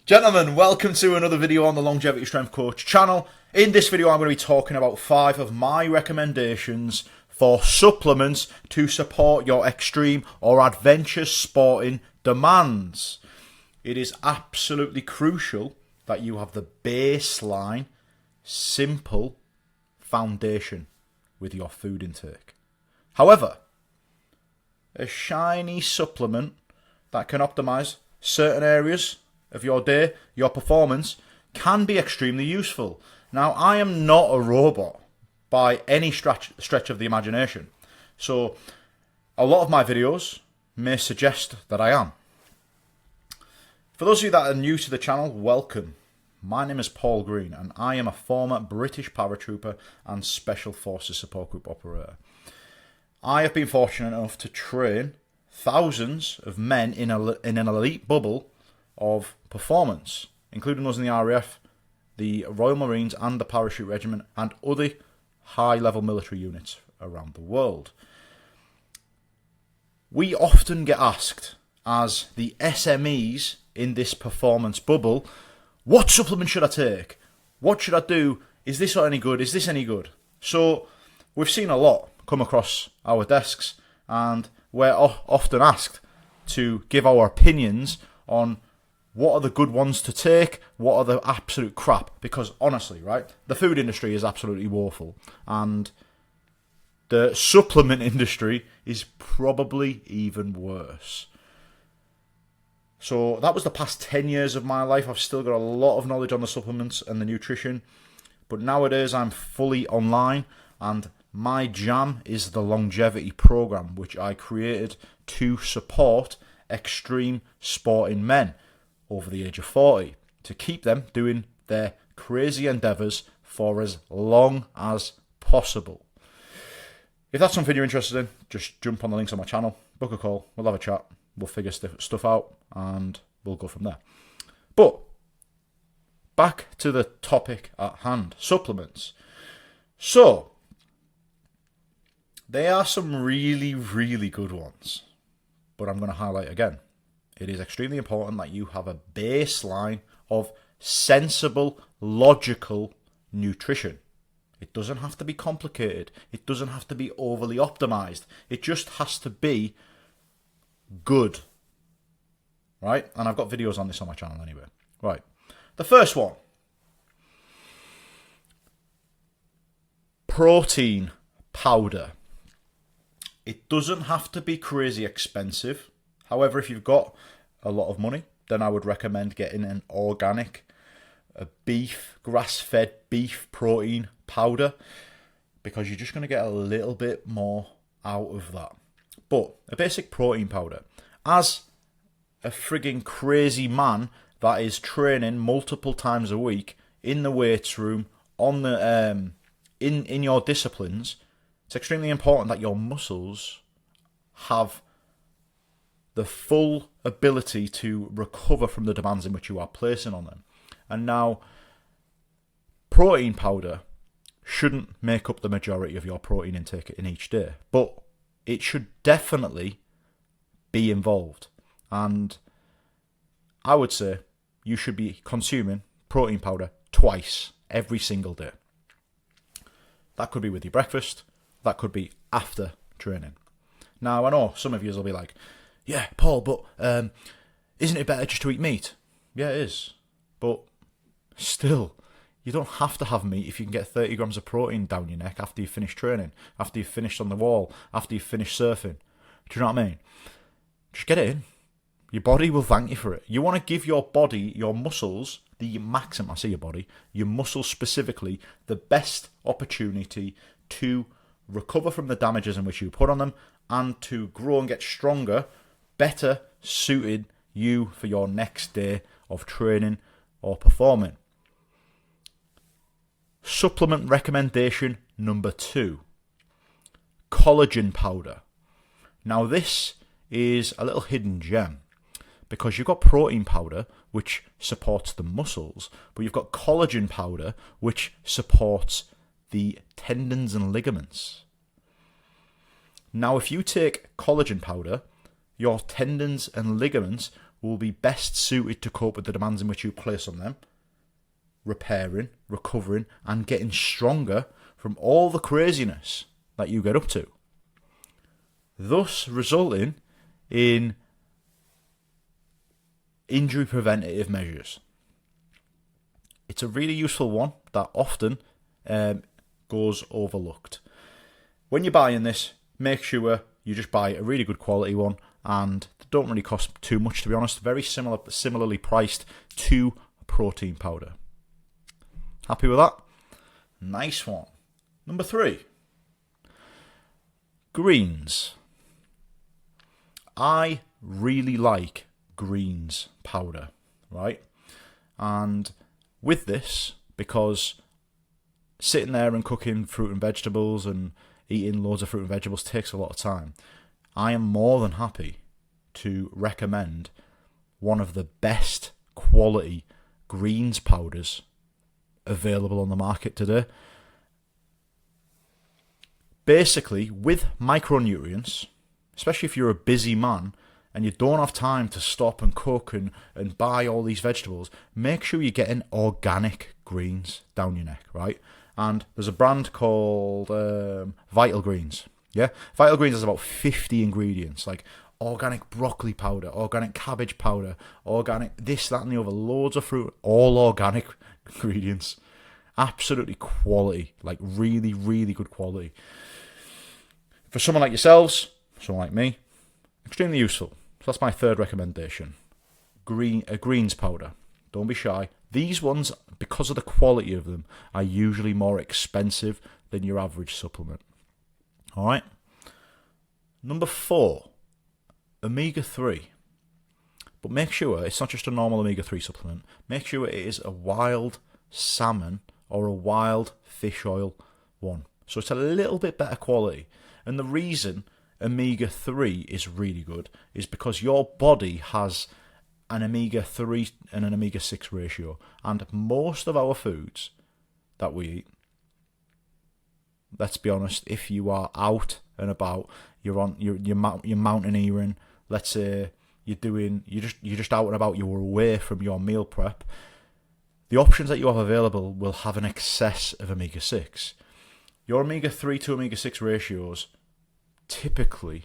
Gentlemen, welcome to another video on the Longevity Strength Coach channel. In this video, I'm going to be talking about 5 of my recommendations for supplements to support your extreme or adventure sporting demands. It is absolutely crucial that you have the baseline, simple foundation with your food intake. However, a shiny supplement that can optimize certain areas of your day, your performance, can be extremely useful. Now, I am not a robot by any stretch of the imagination, so a lot of my videos may suggest that I am. For those of you that are new to the channel, welcome. My name is Paul Green and I am a former British paratrooper and Special Forces Support Group operator. I have been fortunate enough to train thousands of men in an elite bubble of performance, including those in the RAF, the Royal Marines and the Parachute Regiment and other high-level military units around the world. We often get asked, as the SMEs in this performance bubble, what supplement should I take? What should I do? Is this any good? Is this any good? So we've seen a lot come across our desks and we're often asked to give our opinions on what are the good ones to take, what are the absolute crap. Because honestly, right, the food industry is absolutely woeful. And the supplement industry is probably even worse. So that was the past 10 years of my life. I've still got a lot of knowledge on the supplements and the nutrition. But nowadays I'm fully online and my jam is the longevity program, which I created to support extreme sporting men over the age of 40, to keep them doing their crazy endeavours for as long as possible. If that's something you're interested in, just jump on the links on my channel, book a call, we'll have a chat, we'll figure stuff out, and we'll go from there. But back to the topic at hand, supplements. So, there are some really, really good ones, but I'm going to highlight again. It is extremely important that you have a baseline of sensible, logical nutrition. It doesn't have to be complicated. It doesn't have to be overly optimized. It just has to be good. Right? And I've got videos on this on my channel anyway. Right. The first one. Protein powder. It doesn't have to be crazy expensive. However, if you've got a lot of money, then I would recommend getting an organic grass-fed beef protein powder, because you're just going to get a little bit more out of that. But a basic protein powder, as a frigging crazy man that is training multiple times a week in the weights room, on the in your disciplines, it's extremely important that your muscles have the full ability to recover from the demands in which you are placing on them. And now, protein powder shouldn't make up the majority of your protein intake in each day, but it should definitely be involved. And I would say you should be consuming protein powder twice every single day. That could be with your breakfast, that could be after training. Now, I know some of you will be like, yeah, Paul, but isn't it better just to eat meat? Yeah, it is. But still, you don't have to have meat if you can get 30 grams of protein down your neck after you've finished training, after you've finished on the wall, after you've finished surfing. Do you know what I mean? Just get it in. Your body will thank you for it. You want to give your body, your muscles, the maximum, I say your body, your muscles specifically, the best opportunity to recover from the damages in which you put on them and to grow and get stronger, better suited you for your next day of training or performing. Supplement recommendation number 2, collagen powder. Now this is a little hidden gem, because you've got protein powder which supports the muscles, but you've got collagen powder which supports the tendons and ligaments. Now if you take collagen powder, your tendons and ligaments will be best suited to cope with the demands in which you place on them, repairing, recovering, and getting stronger from all the craziness that you get up to, thus resulting in injury preventative measures. It's a really useful one that often goes overlooked. When you're buying this, make sure you just buy a really good quality one, and they don't really cost too much, to be honest. Very similarly priced to protein powder. Happy with that? Nice one. Number 3. Greens. I really like greens powder, right? And with this, because sitting there and cooking fruit and vegetables and eating loads of fruit and vegetables takes a lot of time, I am more than happy to recommend one of the best quality greens powders available on the market today. Basically, with micronutrients, especially if you're a busy man and you don't have time to stop and cook and buy all these vegetables, make sure you're getting organic greens down your neck, right? And there's a brand called Vital Greens. Yeah, Vital Greens has about 50 ingredients, like organic broccoli powder, organic cabbage powder, organic this, that, and the other, loads of fruit, all organic ingredients. Absolutely quality, like really, really good quality. For someone like yourselves, someone like me, extremely useful. So that's my 3rd recommendation. Greens powder. Don't be shy. These ones, because of the quality of them, are usually more expensive than your average supplement. All right. Number 4, omega-3. But make sure it's not just a normal omega-3 supplement. Make sure it is a wild salmon or a wild fish oil one. So it's a little bit better quality. And the reason omega-3 is really good is because your body has an omega-3 and an omega-6 ratio. And most of our foods that we eat, let's be honest, if you are out and about, you're mountaineering, let's say you're just out and about, you're away from your meal prep, the options that you have available will have an excess of omega-6. Your omega-3 to omega-6 ratios typically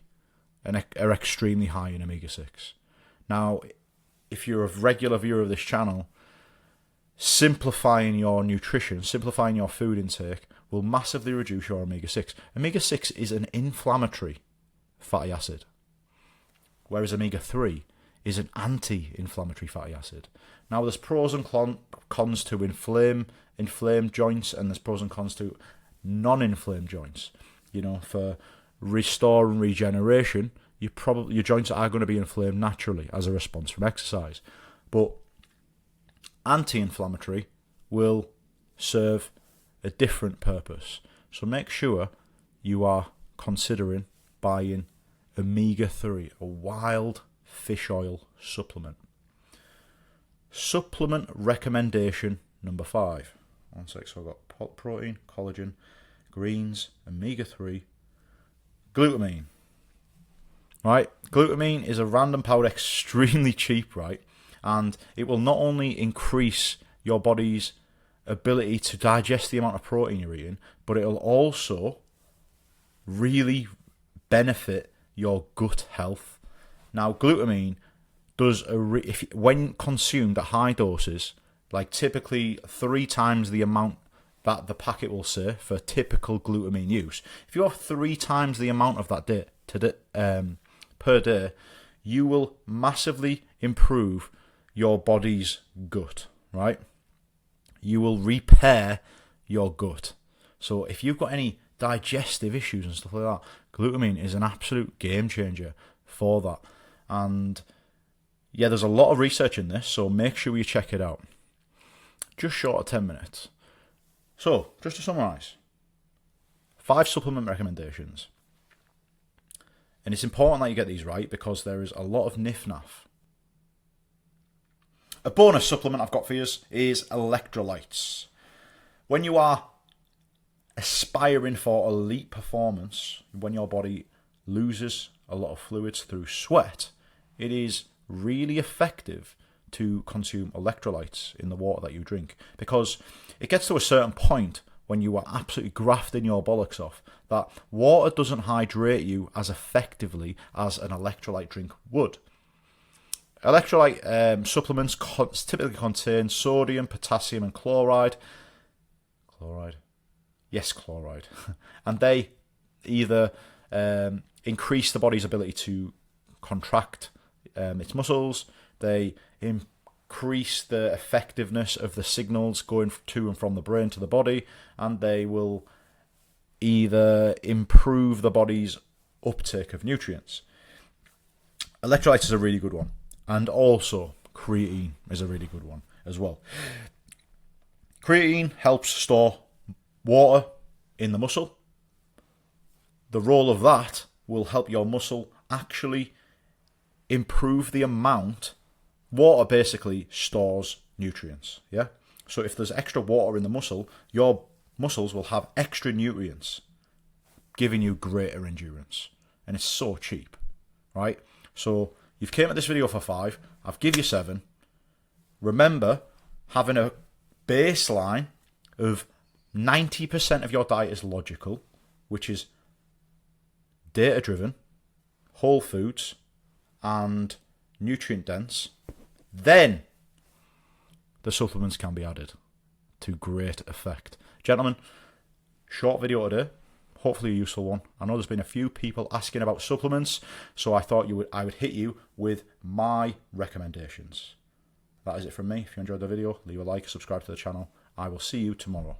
are extremely high in omega-6. Now, if you're a regular viewer of this channel, simplifying your nutrition, simplifying your food intake will massively reduce your omega-6. Omega-6 is an inflammatory fatty acid, whereas omega-3 is an anti-inflammatory fatty acid. Now, there's pros and cons to inflamed joints, and there's pros and cons to non-inflamed joints. You know, for restore and regeneration, your joints are going to be inflamed naturally as a response from exercise. But anti-inflammatory will serve a different purpose. So make sure you are considering buying omega-3, a wild fish oil supplement. Supplement recommendation number 5. One sec, so I've got protein, collagen, greens, omega-3, glutamine. Right, glutamine is a random powder, extremely cheap, right? And it will not only increase your body's ability to digest the amount of protein you're eating, but it will also really benefit your gut health. Now, glutamine does when consumed at high doses, like typically 3 times the amount that the packet will say for typical glutamine use. If you have 3 times the amount of that per day, you will massively improve your body's gut, right? You will repair your gut. So if you've got any digestive issues and stuff like that, glutamine is an absolute game changer for that. And yeah, there's a lot of research in this, so make sure you check it out. Just short of 10 minutes. So, just to summarise, 5 supplement recommendations. And it's important that you get these right because there is a lot of niff-naff. A bonus supplement I've got for you is electrolytes. When you are aspiring for elite performance, when your body loses a lot of fluids through sweat, it is really effective to consume electrolytes in the water that you drink, because it gets to a certain point when you are absolutely grafting your bollocks off that water doesn't hydrate you as effectively as an electrolyte drink would. Electrolyte supplements typically contain sodium, potassium, and chloride. Chloride? Yes, chloride. And they either increase the body's ability to contract its muscles, they increase the effectiveness of the signals going to and from the brain to the body, and they will either improve the body's uptake of nutrients. Electrolytes is a really good one, and also creatine is a really good one as well. Creatine helps store water in the muscle. The role of that will help your muscle actually improve the amount. Water basically stores nutrients, yeah? So if there's extra water in the muscle, your muscles will have extra nutrients, giving you greater endurance. And it's so cheap, right? So you've came at this video for 5, I've give you 7. Remember, having a baseline of 90% of your diet is logical, which is data-driven, whole foods, and nutrient-dense. Then the supplements can be added to great effect. Gentlemen, short video today. Hopefully a useful one. I know there's been a few people asking about supplements, so I thought I would hit you with my recommendations. That is it from me. If you enjoyed the video, leave a like, subscribe to the channel. I will see you tomorrow.